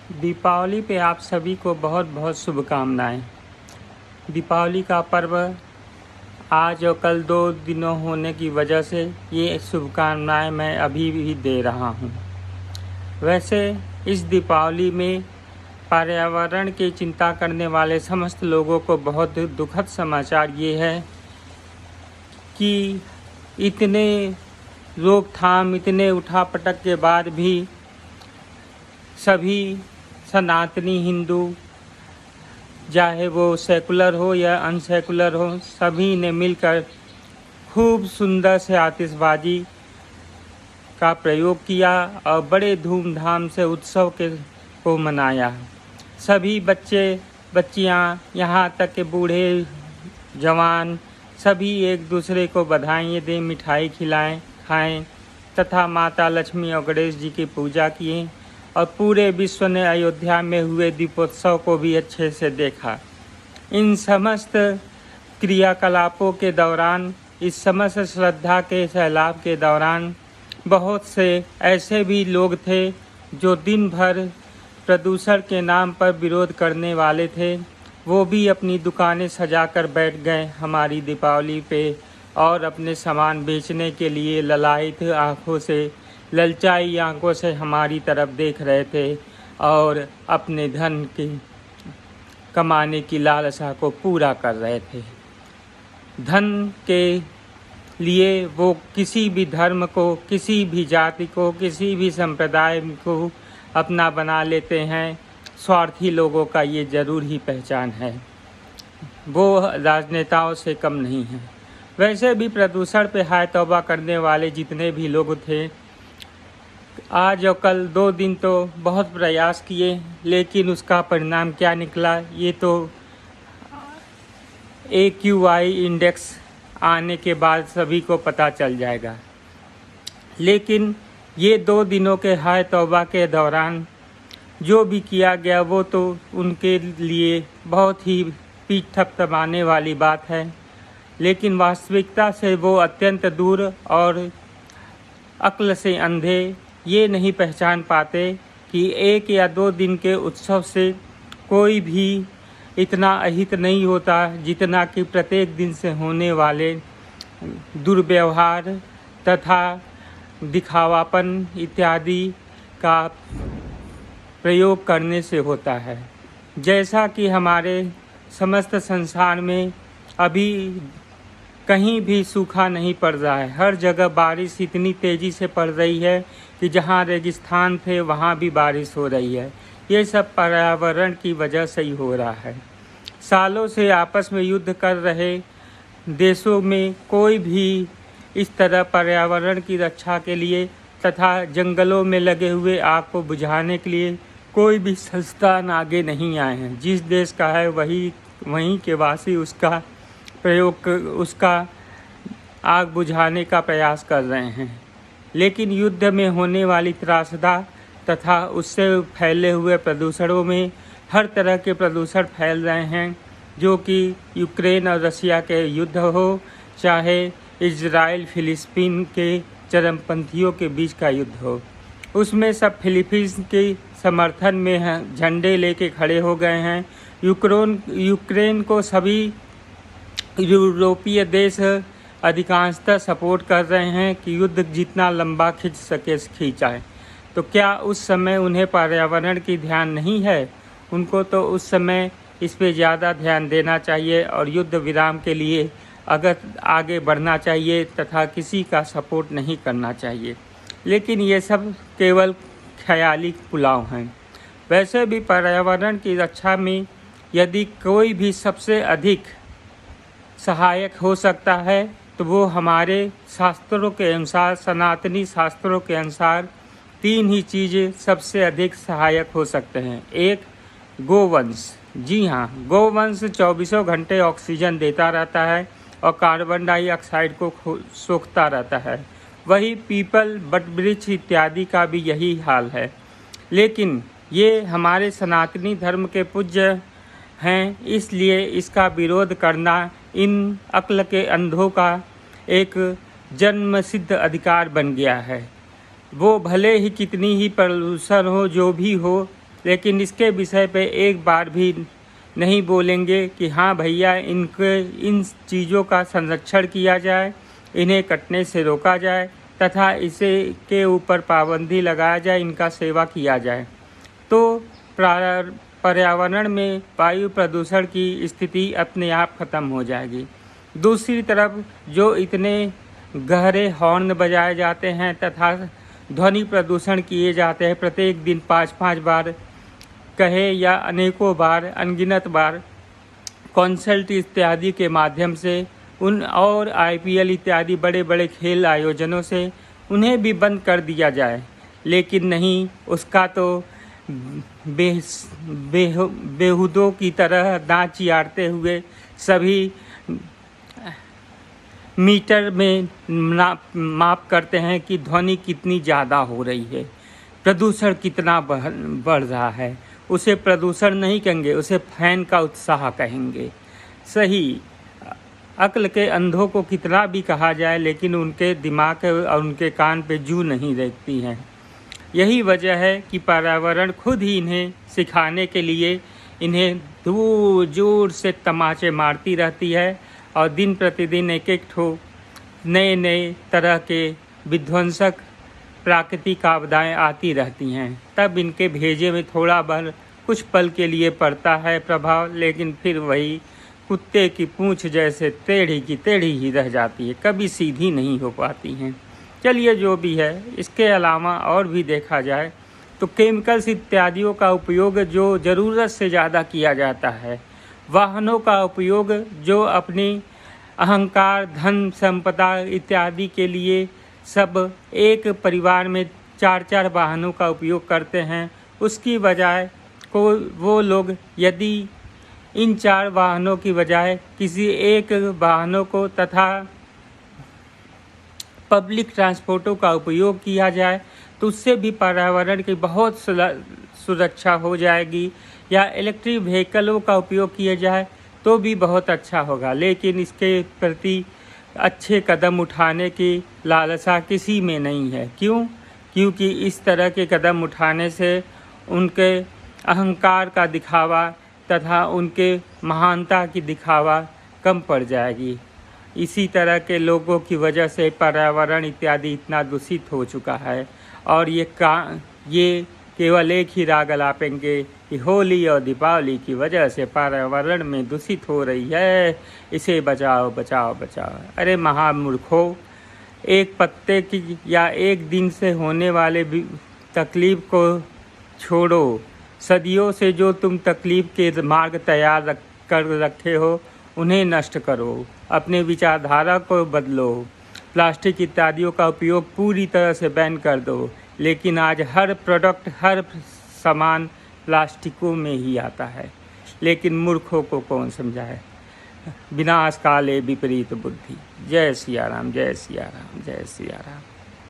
दीपावली पे आप सभी को बहुत बहुत शुभकामनाएं। दीपावली का पर्व आज और कल 2 दिनों होने की वजह से ये शुभकामनाएं मैं अभी भी दे रहा हूँ। वैसे इस दीपावली में पर्यावरण की चिंता करने वाले समस्त लोगों को बहुत दुखद समाचार ये है कि इतने रोकथाम, इतने उठापटक के बाद भी सभी सनातनी हिंदू, चाहे वो सेकुलर हो या अनसेकुलर हो, सभी ने मिलकर खूब सुंदर से आतिशबाजी का प्रयोग किया और बड़े धूमधाम से उत्सव को मनाया। सभी बच्चे बच्चियां, यहाँ तक के बूढ़े जवान, सभी एक दूसरे को बधाइयाँ दें, मिठाई खिलाएं, खाएं तथा माता लक्ष्मी और गणेश जी की पूजा किए और पूरे विश्व ने अयोध्या में हुए दीपोत्सव को भी अच्छे से देखा। इन समस्त क्रियाकलापों के दौरान, इस समस्त श्रद्धा के सैलाब के दौरान बहुत से ऐसे भी लोग थे जो दिन भर प्रदूषण के नाम पर विरोध करने वाले थे। वो भी अपनी दुकानें सजाकर बैठ गए हमारी दीपावली पे और अपने सामान बेचने के लिए ललायित आँखों से, ललचाई आंखों से हमारी तरफ देख रहे थे और अपने धन की कमाने की लालसा को पूरा कर रहे थे। धन के लिए वो किसी भी धर्म को, किसी भी जाति को, किसी भी संप्रदाय को अपना बना लेते हैं। स्वार्थी लोगों का ये ज़रूर ही पहचान है। वो राजनेताओं से कम नहीं है। वैसे भी प्रदूषण पे हाय तौबा करने वाले जितने भी लोग थे, आज और कल 2 दिन तो बहुत प्रयास किए, लेकिन उसका परिणाम क्या निकला ये तो AQI इंडेक्स आने के बाद सभी को पता चल जाएगा। लेकिन ये 2 दिनों के हाय तौबा के दौरान जो भी किया गया वो तो उनके लिए बहुत ही पीठ थपथपाने वाली बात है, लेकिन वास्तविकता से वो अत्यंत दूर और अक्ल से अंधे ये नहीं पहचान पाते कि 1 या 2 दिन के उत्सव से कोई भी इतना अहित नहीं होता जितना कि प्रत्येक दिन से होने वाले दुर्व्यवहार तथा दिखावापन इत्यादि का प्रयोग करने से होता है। जैसा कि हमारे समस्त संसार में अभी कहीं भी सूखा नहीं पड़ रहा है, हर जगह बारिश इतनी तेज़ी से पड़ रही है कि जहाँ रेगिस्तान थे वहाँ भी बारिश हो रही है। ये सब पर्यावरण की वजह से ही हो रहा है। सालों से आपस में युद्ध कर रहे देशों में कोई भी इस तरह पर्यावरण की रक्षा के लिए तथा जंगलों में लगे हुए आग को बुझाने के लिए कोई भी संस्थान आगे नहीं आए हैं। जिस देश का है वहीं के वासी उसका प्रयोग, उसका आग बुझाने का प्रयास कर रहे हैं। लेकिन युद्ध में होने वाली त्रासदा तथा उससे फैले हुए प्रदूषणों में हर तरह के प्रदूषण फैल रहे हैं, जो कि यूक्रेन और रसिया के युद्ध हो, चाहे इजराइल फिलिस्तीन के चरमपंथियों के बीच का युद्ध हो। उसमें सब फिलीपींस के समर्थन में हैं, झंडे लेके खड़े हो गए हैं। यूक्रेन को सभी यूरोपीय देश अधिकांशतः सपोर्ट कर रहे हैं कि युद्ध जितना लंबा खींच सके खींचाए। तो क्या उस समय उन्हें पर्यावरण की ध्यान नहीं है? उनको तो उस समय इस पे ज़्यादा ध्यान देना चाहिए और युद्ध विराम के लिए अगर आगे बढ़ना चाहिए तथा किसी का सपोर्ट नहीं करना चाहिए। लेकिन ये सब केवल ख्याली पुलाव हैं। वैसे भी पर्यावरण की रक्षा में यदि कोई भी सबसे अधिक सहायक हो सकता है तो वो हमारे शास्त्रों के अनुसार, सनातनी शास्त्रों के अनुसार 3 ही चीज़ें सबसे अधिक सहायक हो सकते हैं। एक, गोवंश। जी हाँ, गोवंश 24 घंटे ऑक्सीजन देता रहता है और कार्बन डाइऑक्साइड को सोखता रहता है। वही पीपल, बटवृक्ष इत्यादि का भी यही हाल है। लेकिन ये हमारे सनातनी धर्म के पूज्य हैं, इसलिए इसका विरोध करना इन अक्ल के अंधों का एक जन्मसिद्ध अधिकार बन गया है। वो भले ही कितनी ही प्रदूषण हो, जो भी हो, लेकिन इसके विषय पे एक बार भी नहीं बोलेंगे कि हाँ भैया इन चीज़ों का संरक्षण किया जाए, इन्हें कटने से रोका जाए तथा इसे के ऊपर पाबंदी लगाया जाए, इनका सेवा किया जाए। तो पर्यावरण में वायु प्रदूषण की स्थिति अपने आप ख़त्म हो जाएगी। दूसरी तरफ जो इतने गहरे हॉर्न बजाए जाते हैं तथा ध्वनि प्रदूषण किए जाते हैं, प्रत्येक दिन 5-5 बार कहे या अनेकों बार, अनगिनत बार कॉन्सर्ट इत्यादि के माध्यम से उन और IPL इत्यादि बड़े बड़े खेल आयोजनों से उन्हें भी बंद कर दिया जाए, लेकिन नहीं, उसका तो बेहुदों की तरह दांत चियारते हुए सभी मीटर में माप करते हैं कि ध्वनि कितनी ज़्यादा हो रही है, प्रदूषण कितना बढ़ रहा है। उसे प्रदूषण नहीं कहेंगे, उसे फैन का उत्साह कहेंगे। सही, अक्ल के अंधों को कितना भी कहा जाए, लेकिन उनके दिमाग और उनके कान पे जू नहीं रहती हैं। यही वजह है कि पर्यावरण खुद ही इन्हें सिखाने के लिए इन्हें दूर जोर से तमाचे मारती रहती है और दिन प्रतिदिन एक ठो नए तरह के विध्वंसक प्राकृतिक आपदाएँ आती रहती हैं। तब इनके भेजे में थोड़ा बहुत कुछ पल के लिए पड़ता है प्रभाव, लेकिन फिर वही कुत्ते की पूंछ जैसे टेढ़ी की टेढ़ी ही रह जाती है, कभी सीधी नहीं हो पाती हैं। चलिए, जो भी है, इसके अलावा और भी देखा जाए तो केमिकल्स इत्यादियों का उपयोग जो ज़रूरत से ज़्यादा किया जाता है, वाहनों का उपयोग जो अपनी अहंकार, धन संपदा इत्यादि के लिए सब एक परिवार में 4-4 वाहनों का उपयोग करते हैं, उसकी बजाय को वो लोग यदि इन 4 वाहनों की बजाय किसी एक वाहनों को तथा पब्लिक ट्रांसपोर्टों का उपयोग किया जाए तो उससे भी पर्यावरण की बहुत सुरक्षा हो जाएगी, या इलेक्ट्रिक व्हीकलों का उपयोग किया जाए तो भी बहुत अच्छा होगा। लेकिन इसके प्रति अच्छे कदम उठाने की लालसा किसी में नहीं है। क्यों? क्योंकि इस तरह के कदम उठाने से उनके अहंकार का दिखावा तथा उनके महानता की दिखावा कम पड़ जाएगी। इसी तरह के लोगों की वजह से पर्यावरण इत्यादि इतना दूषित हो चुका है, और ये केवल एक ही राग अलापेंगे कि होली और दीपावली की वजह से पर्यावरण में दूषित हो रही है, इसे बचाओ बचाओ बचाओ। अरे महामूर्खों, एक पत्ते की या एक दिन से होने वाले तकलीफ को छोड़ो, सदियों से जो तुम तकलीफ के मार्ग तैयार कर रखे हो उन्हें नष्ट करो, अपने विचारधारा को बदलो, प्लास्टिक इत्यादियों का उपयोग पूरी तरह से बैन कर दो। लेकिन आज हर प्रोडक्ट, हर सामान प्लास्टिकों में ही आता है, लेकिन मूर्खों को कौन समझाए। विनाश काले विपरीत बुद्धि। जय सिया राम, जय सिया राम, जय सिया राम।